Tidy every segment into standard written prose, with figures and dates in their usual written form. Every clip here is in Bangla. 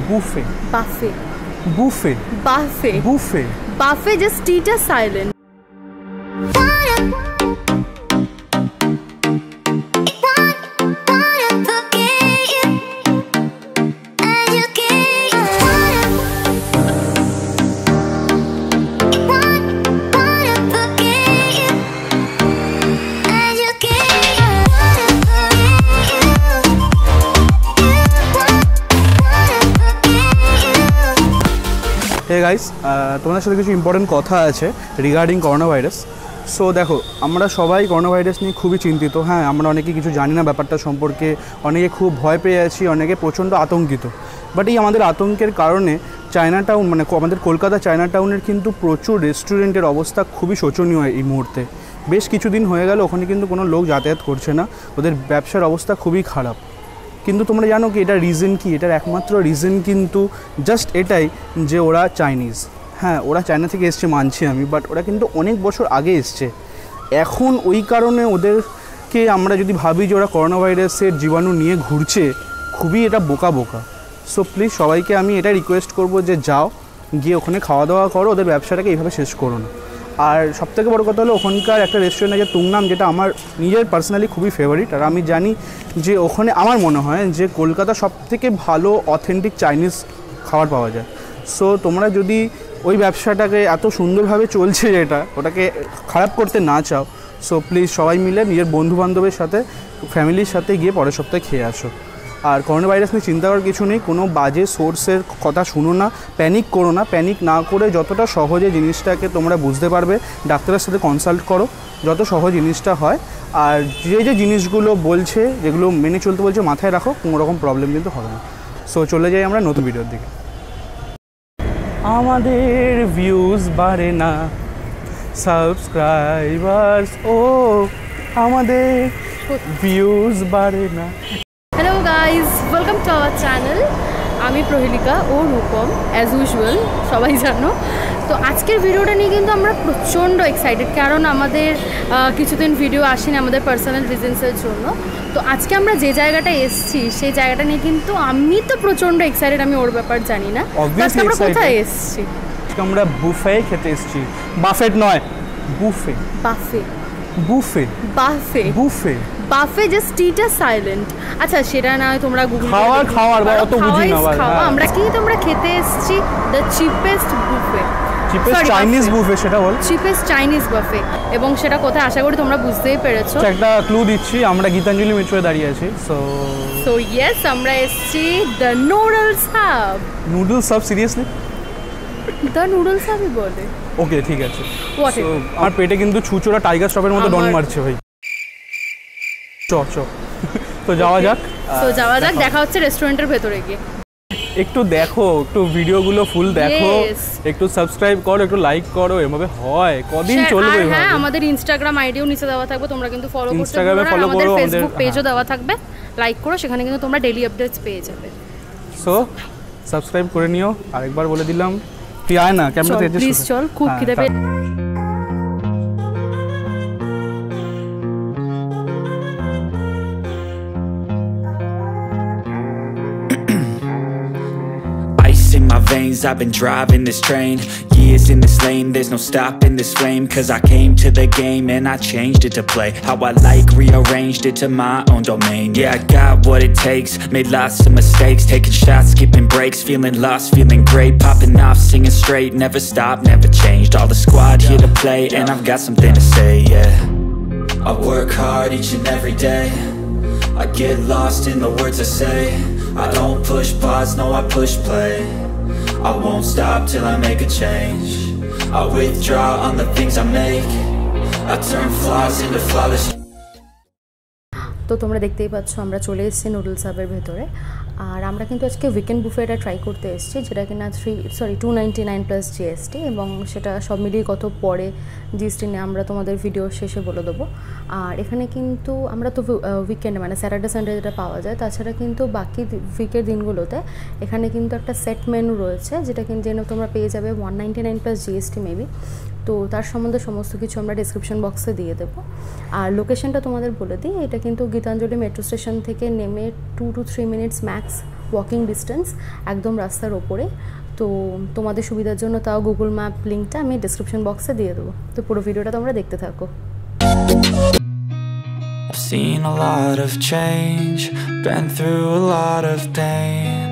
বুফে বাফে বুফে বাফে বুফে বাফে জাস্ট টিটা সাইলেন্ট হে গাইস, তোমাদের সাথে কিছু ইম্পর্টেন্ট কথা আছে রিগার্ডিং করোনা ভাইরাস। সো দেখো, আমরা সবাই করোনা ভাইরাস নিয়ে খুবই চিন্তিত। হ্যাঁ, আমরা অনেকে কিছু জানি না ব্যাপারটা সম্পর্কে, অনেকে খুব ভয় পেয়ে আছি, অনেকে প্রচণ্ড আতঙ্কিত। বাট এই আমাদের আতঙ্কের কারণে চায়না টাউন মানে আমাদের কলকাতা চায়না টাউনের কিন্তু প্রচুর রেস্টুরেন্টের অবস্থা খুবই শোচনীয় এই মুহূর্তে। বেশ কিছুদিন হয়ে গেল ওখানে কিন্তু কোনো লোক যাতায়াত করছে না, ওদের ব্যবসার অবস্থা খুবই খারাপ। কিন্তু তোমরা জানো কি এটার রিজন কি? এটার একমাত্র রিজন কিন্তু জাস্ট এটাই যে ওরা চাইনিজ। হ্যাঁ, ওরা চায়না থেকে এসছে মানছি আমি, বাট ওরা কিন্তু অনেক বছর আগে এসছে। এখন ওই কারণে ওদেরকে আমরা যদি ভাবি যে ওরা করোনা ভাইরাসের জীবাণু নিয়ে ঘুরছে, খুবই এটা বোকা বোকা। সো প্লিজ সবাইকে আমি এটা রিকোয়েস্ট করবো যে যাও, গিয়ে ওখানে খাওয়া দাওয়া করো, ওদের ব্যবসাটাকে এইভাবে শেষ করো না। আর সবথেকে বড় কথা হলো ওখানকার একটা রেস্টুরেন্ট আছে তুংনাম, যেটা আমার নিজের পার্সোনালি খুবই ফেভারিট। আর আমি জানি যে ওখানে আমার মনে হয় যে কলকাতা সবথেকে ভালো অথেন্টিক চাইনিজ খাবার পাওয়া যায়। সো তোমরা যদি ওই ব্যবসাটাকে এত সুন্দরভাবে চলছে যেটা, ওটাকে খারাপ করতে না চাও, সো প্লিজ সবাই মিলে নিজের বন্ধুবান্ধবের সাথে ফ্যামিলির সাথে গিয়ে পরের সপ্তাহে খেয়ে আসো। আর করোনা ভাইরাস নিয়ে চিন্তা করার কিছু নেই, কোনো বাজে সোর্সের কথা শুনো না, প্যানিক করো না। প্যানিক না করে যতটা সহজে জিনিসটাকে তোমরা বুঝতে পারবে ডাক্তারের সাথে কনসাল্ট করো, যত সহজ জিনিসটা হয়। আর যে জিনিসগুলো বলছে, যেগুলো মেনে চলতে বলছে, মাথায় রাখো, কোনো রকম প্রবলেম কিন্তু হবে না। সো চলে যাই আমরা নতুন ভিডিওর দিকে। আমাদের ভিউজ বাড়ে না, সাবস্ক্রাইবার্স ও আমাদের ভিউজ বাড়ে না। Hello guys, welcome to our channel. আমি প্রহেলিকা ও রূপম, অ্যাজ ইউজুয়াল সবাই জানো। তো আজকের ভিডিওটা নিয়ে কিন্তু আমরা প্রচণ্ড এক্সাইটেড, কারণ আমাদের কিছুদিন ভিডিও আসেনি আমাদের পার্সোনাল রিজনসের জন্য। তো আজকে আমরা যে জায়গাটা এসেছি সেই জায়গাটা নিয়ে কিন্তু আমি তো প্রচণ্ড এক্সাইটেড। আমি ওর ব্যাপার জানি না, আমরা কোথায় এসেছি। আমরা বুফে খেতে এসেছি। বাফেট নয়, বুফে। বাফে বুফে বাফে বুফে বাফে জাস্ট টিটা সাইলেন্ট। আচ্ছা, সেটা না হয় তোমরা গুগল খাওয়ার বা অত বুঝি না ভাই। আমরা কি তোমরা খেতে এসেছি the cheapest buffet, cheapest Chinese buffet, সেটা বল। Cheapest Chinese buffet. এবং সেটা কোথায় আশা করি তোমরা বুঝতেই পেরেছো। একটা ক্লু দিচ্ছি, আমরা গীতাঞ্জলি মেট্রোয় দাঁড়িয়ে আছি। সো ইয়েস, আমরা এসেছি the noodles hub. Noodles hub? Seriously the noodles হাবই বলে? ওকে, ঠিক আছে। আমার পেটে কিন্তু ছুচোরা টাইগার শ্রফের মতো ডন মারছে ভাই। চ তো যাওয়া যাক। দেখা হচ্ছে রেস্টুরেন্টের ভেতরে গিয়ে। একটু দেখো, একটু ভিডিওগুলো ফুল দেখো, একটু সাবস্ক্রাইব করো, একটু লাইক করো। এভাবে হয়? কদিন চলবে? হ্যাঁ, আমাদের ইনস্টাগ্রাম আইডিও নিচে দেওয়া থাকবে, তোমরা কিন্তু ফলো করতে পারো। আমাদের ফেসবুক পেজও দেওয়া থাকবে, লাইক করো, সেখানে কিন্তু তোমরা ডেইলি আপডেটস পেয়ে যাবে। সো সাবস্ক্রাইব করে নিও। আরেকবার বলে দিলাম, তুই আয় না ক্যামেরাতে, প্লিজ চল, খুব খিদে পেয়ে। In my veins, I've been driving this train. Years in this lane, there's no stopping this flame. Cause I came to the game and I changed it to play how I like, rearranged it to my own domain. Yeah, I got what it takes, made lots of mistakes, taking shots, skipping breaks, feeling lost, feeling great, popping off, singing straight, never stopped, never changed. All the squad here to play and I've got something to say, yeah. I work hard each and every day, I get lost in the words I say. I don't push pause, no I push play. I won't stop till I make a change. I withdraw on the things I make. I turn flaws into flawless. তো তোমরা দেখতেই পাচ্ছ আমরা চলে এসেছি নুডলস হাবের ভেতরে। আর আমরা কিন্তু আজকে উইকেন্ড বুফেটা ট্রাই করতে এসেছি, যেটা কিনা 299 প্লাস জিএসটি, এবং সেটা সব মিলিয়ে কত পরে জিএসটি নিয়ে আমরা তোমাদের ভিডিও শেষে বলে দেবো। আর এখানে কিন্তু আমরা তো উইকেন্ডে মানে স্যাটারডে সানডে যেটা পাওয়া যায়, তাছাড়া কিন্তু বাকি উইকের দিনগুলোতে এখানে কিন্তু একটা সেট মেনু রয়েছে, যেটা কিন্তু তোমরা পেয়ে যাবে 199 প্লাস জিএসটি মেবি। তো তার সম্বন্ধে সমস্ত কিছু আমরা ডিসক্রিপশন বক্সে দিয়ে দেবো। আর লোকেশনটা তোমাদের বলে দিই, এটা কিন্তু গীতাঞ্জলি মেট্রো স্টেশন থেকে নেমে 2 to 3 minutes max walking distance, একদম রাস্তার ওপরে। তো তোমাদের সুবিধার জন্য তাও গুগল ম্যাপ লিঙ্কটা আমি ডেসক্রিপশন বক্সে দিয়ে দেবো। তো পুরো ভিডিওটা তোমরা দেখতে থাকো। I've seen a lot of change, been through a lot of pain.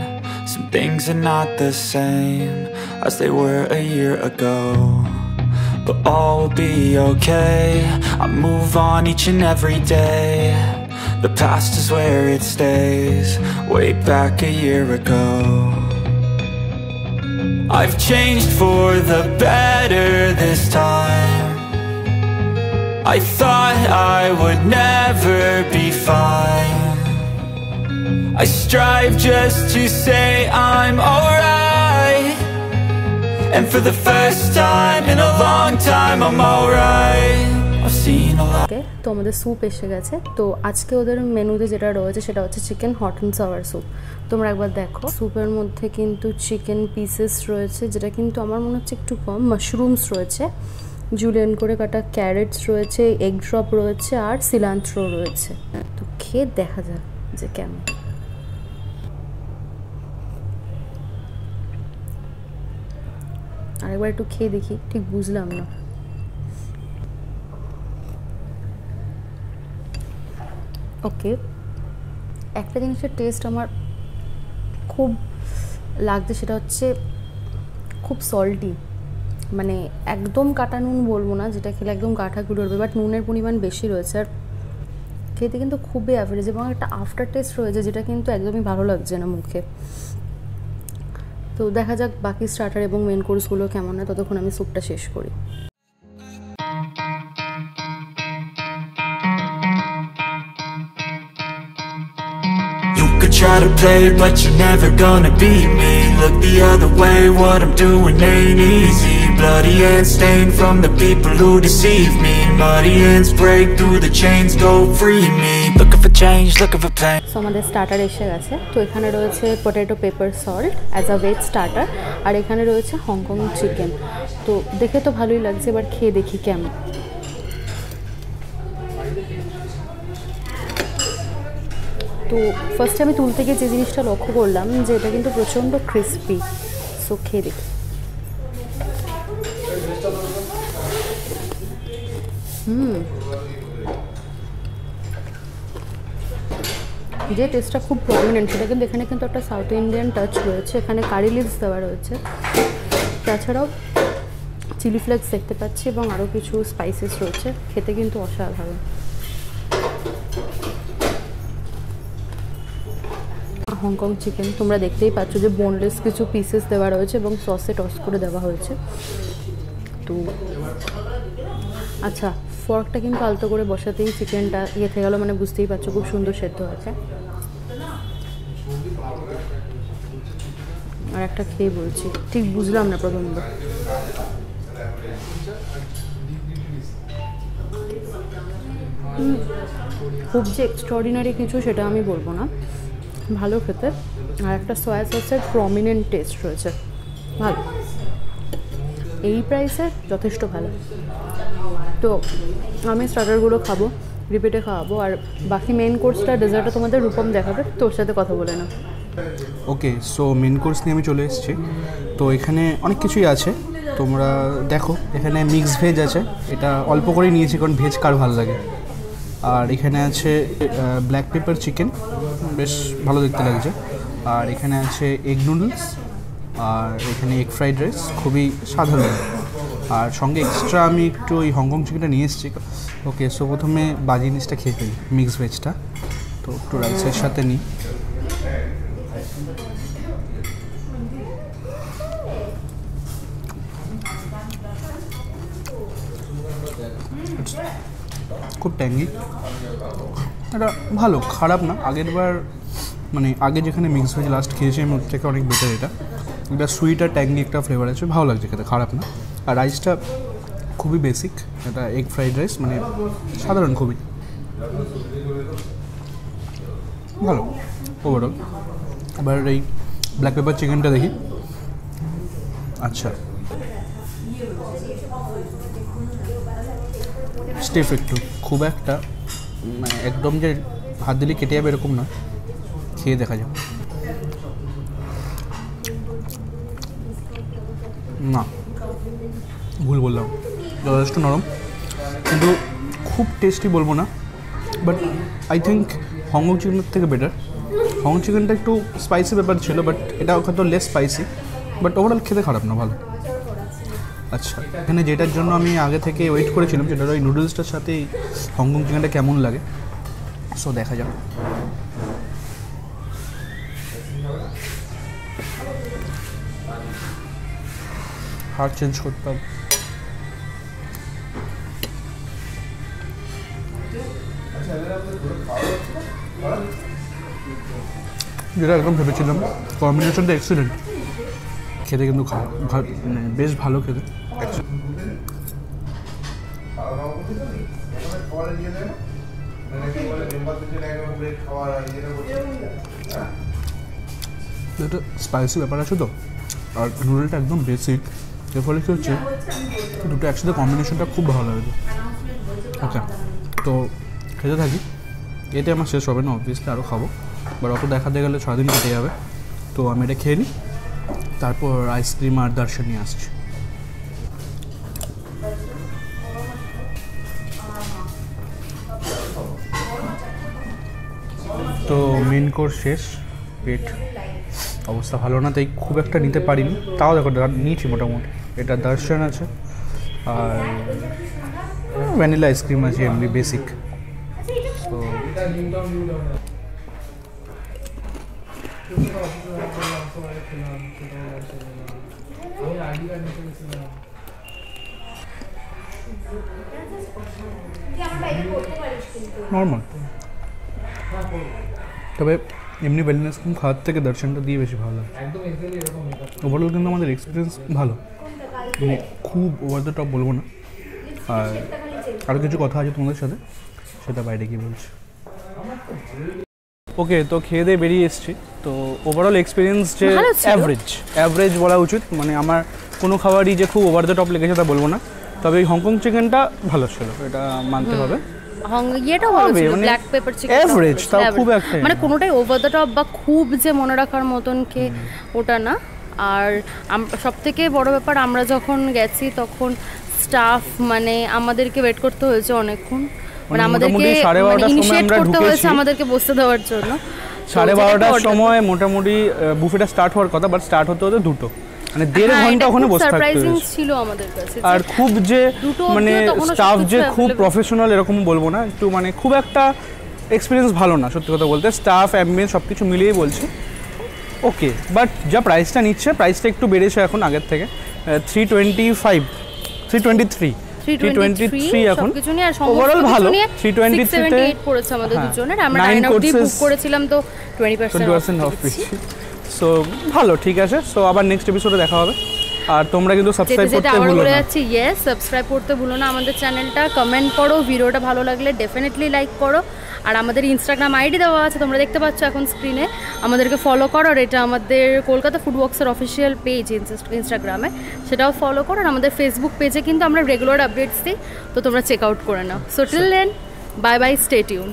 Some things are not the same as they were a year ago, but all will be okay. I move on each and every day. The past is where it stays, way back a year ago. I've changed for the better this time. I thought I would never be fine. I strive just to say I'm alright, and for the first time in a long time I'm alright. I've seen a lot. তো আমাদের স্যুপ এসে গেছে। তো আজকে ওদের মেনুতে যেটা রয়েছে সেটা হচ্ছে chicken hot and sour soup. তোমরা একবার দেখো, স্যুপের মধ্যে কিন্তু চিকেন পিসেস রয়েছে, যেটা কিন্তু আমার মনে হচ্ছে একটু কম, মাশরুমস রয়েছে, জুলিয়ান করে কাটা ক্যারেটস রয়েছে, এগ ড্রপ রয়েছে, আর সিলান্থ্রো রয়েছে। তো খেয়ে দেখা যাক যে কেমন। আরেকবার একটু খেয়ে দেখি, ঠিক বুঝলাম না। ওকে, একটা জিনিসের টেস্ট আমার খুব লাগছে, সেটা হচ্ছে খুব সল্টি, মানে একদম কাটা নুন বলবো না, যেটা খেলে একদম কাঠা কুড়বে, বাট নুনের পরিমাণ বেশি রয়েছে, আর খেতে কিন্তু খুবই অ্যাভারেজ, এবং একটা আফটার টেস্ট রয়েছে যেটা কিন্তু একদমই ভালো লাগছে না মুখে। তো দেখা যাক বাকি স্টার্টার এবং মেন কোর্সগুলো কেমন হয়, ততক্ষণ আমি স্যুপটা শেষ করি। Try to play it, but you're never gonna beat me. Look the other way, what I'm doing ain't easy. Bloody hands stained from the people who deceive me. Muddy hands break through the chains, go free me. Looking for change, looking for pain. So আমাদের স্টার্টার এসে গেছে। তো এখানে রয়েছে potato pepper salt as a veg starter, আর এখানে রয়েছে হংকং চিকেন। তো দেখে তো ভালোই লাগছে, এবার খেয়ে দেখি কেমন। তো ফার্স্টে আমি তুলতে গিয়ে যে জিনিসটা লক্ষ্য করলাম যে এটা কিন্তু প্রচণ্ড ক্রিস্পি। সো খেয়ে দেখি। যে টেস্টটা খুব প্রমিনেন্ট, সেটা কিন্তু এখানে কিন্তু একটা সাউথ ইন্ডিয়ান টাচ রয়েছে। এখানে কারি লিভস দেওয়া রয়েছে, তাছাড়াও চিলি ফ্লেক্স দেখতে পাচ্ছি, এবং আরও কিছু স্পাইসেস রয়েছে। খেতে কিন্তু অসাধারণ। হংকং চিকেন তোমরা দেখতেই পাচ্ছ যে বোনলেস কিছু পিসেস দেওয়া রয়েছে এবং সসে টস করে দেওয়া হয়েছে। তো আচ্ছা, ফর্কটা কিন্তু আলতো করে বসাতেই চিকেনটা ইয়েতে গেল, মানে বুঝতেই পারছো খুব সুন্দর সেদ্ধ হয়েছে। আর একটা খেয়ে বলছি, ঠিক বুঝলাম না প্রথমবার। খুব যে এক্সট্রাঅর্ডিনারি কিছু সেটা আমি বলবো না, ভালো খেতে। আর একটা সয়া সসের প্রমিনেন্ট টেস্ট রয়েছে, ভালো। এই প্রাইসে যথেষ্ট ভালো। তো আমি স্টার্টারগুলো খাবো, রিপিটে খাওয়াবো, আর বাকি মেন কোর্সটা ডেজার্টটা তোমাদের রূপম দেখাবে, তোর সাথে কথা বলে না। ওকে, সো মেন কোর্স নিয়ে আমি চলে এসেছি। তো এখানে অনেক কিছুই আছে, তোমরা দেখো। এখানে মিক্স ভেজ আছে, এটা অল্প করেই নিয়েছি কারণ ভেজ কার ভালো লাগে। আর এখানে আছে ব্ল্যাক পেপার চিকেন, বেশ ভালো দেখতে লাগছে। আর এখানে আছে এগ নুডলস, আর এখানে এগ ফ্রাইড রাইস, খুবই সাধারণ। আর সঙ্গে এক্সট্রা আমি একটু ওই হংকং চিকেনটা নিয়ে এসেছি। ওকে, সো প্রথমে বাজি জিনিসটা খেয়ে ফেলি, মিক্স ভেজটা। তো একটু রাইসের সাথে নিই। খুব ট্যাঙ্গি, এটা ভালো, খারাপ না। আগের বার মানে আগে যেখানে মিক্স ভেজ লাস্ট খেয়েছি আমি ওর থেকে অনেক বেটার। এটা সুইট আর ট্যাঙ্গি একটা ফ্লেভার আছে, ভালো লাগছে খেতে, খারাপ না। আর রাইসটা খুবই বেসিক, এটা এগ ফ্রাইড রাইস, মানে সাধারণ খুবই ভালো ওভারঅল। এবার এই ব্ল্যাক পেপার চিকেনটা দেখি। আচ্ছা, স্টিফ একটু, খুব একটা মানে একদম যে হাত দিলে কেটে যাবে এরকম না, খেয়ে দেখা যাবে। না, ভুল বললাম, যথেষ্ট নরম, কিন্তু খুব টেস্টি বলবো না, বাট আই থিঙ্ক হংকং চিকেনের থেকে বেটার। হংকং চিকেনটা একটু স্পাইসি ব্যাপার ছিল, বাট এটা হয়তো লেস স্পাইসি, বাট ওভারঅল খেতে খারাপ না, ভালো। আচ্ছা, এখানে যেটার জন্য আমি আগে থেকে ওয়েট করেছিলাম, সেটা ওই নুডলসটার সাথেই হংকং চিকেনটা কেমন লাগে, সো দেখা যাক। হার চেঞ্জ করতে হবে। যেটা একদম ভেবেছিলাম, কম্বিনেশনটা এক্সিলেন্ট, খেতে কিন্তু মানে বেশ ভালো খেতে। এটা স্পাইসি ব্যাপার আছে তো, আর নুডলটা একদম বেসিক, এর ফলে কী হচ্ছে দুটো একসাথে কম্বিনেশনটা খুব ভালো লাগে। আচ্ছা, তো খেতে থাকি, এতে আমার শেষ হবে না, অবভিয়াসলি আরও খাবো, বাট অত দেখাতে গেলে সারাদিন কেটে যাবে। তো আমি এটা খেয়ে নিই, তারপর আইসক্রিম আর দর্শন নিয়ে আসছি। তো মেন কোর্স শেষ, পেট অবস্থা ভালো না, তাই খুব একটা নিতে পারিনি, তাও দেখো নিয়েছি মোটামুটি। এটা দর্শন আছে আর ভ্যানিলা আইসক্রিম আছে এমনি বেসিক। তো নর্মাল, তবে এমনি ভ্যানিলা আইসক্রিম খাওয়ার থেকে দর্শনটা দিয়ে বেশি ভালো লাগে। ওভারঅল কিন্তু আমাদের এক্সপিরিয়েন্স ভালো, মানে খুব ওভার দ্য টপ বলবো না। আর আরও কিছু কথা আছে তোমাদের সাথে, সেটা বাইরে গিয়ে বলছি। ওকে, তো খেয়ে দিয়ে বেরিয়ে এসেছি। তো ওভারঅল এক্সপিরিয়েন্স যে অ্যাভারেজ বলা উচিত, মানে আমার কোনো খাবারই যে খুব ওভার দ্য টপ লেগেছে তা বলবো না, তবে এই হংকং চিকেনটা ভালো ছিল, এটা মানতে হবে। ইয়েটাও ভালো ছিল, ব্ল্যাক পেপার চিকেন এভারেজ, তাও খুব একটা মানে কোনোটাই ওভার দ্য টপ বা খুব যে মনে রাখার মতন কে ওটা না। আর সব থেকে বড় ব্যাপার, আমরা যখন গেছি তখন স্টাফ মানে আমাদেরকে ওয়েট করতে হয়েছে অনেকক্ষণ, মানে আমাদেরকে ইনিশিয়েট করতে হয়েছে আমাদেরকে বসতে দেওয়ার জন্য। 12:30টার সময় মোটামুটি বুফেটা স্টার্ট হওয়ার কথা, বাট স্টার্ট হতে হতে 2টো, মানে 1.5 ঘন্টা ওখানে বসে থাকতে হয়েছে। ছিল আমাদের কাছে। আর খুব যে মানে স্টাফ যে খুব প্রফেশনাল এরকম বলবো না, একটু মানে খুব একটা এক্সপিরিয়েন্স ভালো না সত্যি কথা বলতে। স্টাফ অ্যাম্বিয়েন্স সব কিছু মিলিয়েই বলছি ওকে, বাট যা প্রাইসটা নিচ্ছে, প্রাইসটা একটু বেড়েছে এখন আগের থেকে। 323 এখন ওভারঅল ভালো। 323 পড়েছে আমাদের দুজনের, আমরা 9 অবধি বুক করেছিলাম, তো 20% অফ পেয়েছি। সো ভালো, ঠিক আছে। সো আবার নেক্সট এপিসোডে দেখা হবে। আর তোমরা কিন্তু সাবস্ক্রাইব করতে ভুলো না। ইয়েস, সাবস্ক্রাইব করতে ভুলো না আমাদের চ্যানেলটা, কমেন্ট করো, ভিডিওটা ভালো লাগলে ডেফিনেটলি লাইক করো। আর আমাদের ইনস্টাগ্রাম আইডি দেওয়া আছে, তোমরা দেখতে পাচ্ছ এখন স্ক্রিনে, আমাদেরকে ফলো করো। আর এটা আমাদের কলকাতা ফুড ওয়ার্কসের অফিসিয়াল পেজ ইনস্টাগ্রামে, সেটাও ফলো করো। আর আমাদের ফেসবুক পেজে কিন্তু আমরা রেগুলার আপডেটস দিই, তো তোমরা চেক আউট করে নাও। So till then, bye bye, stay tune.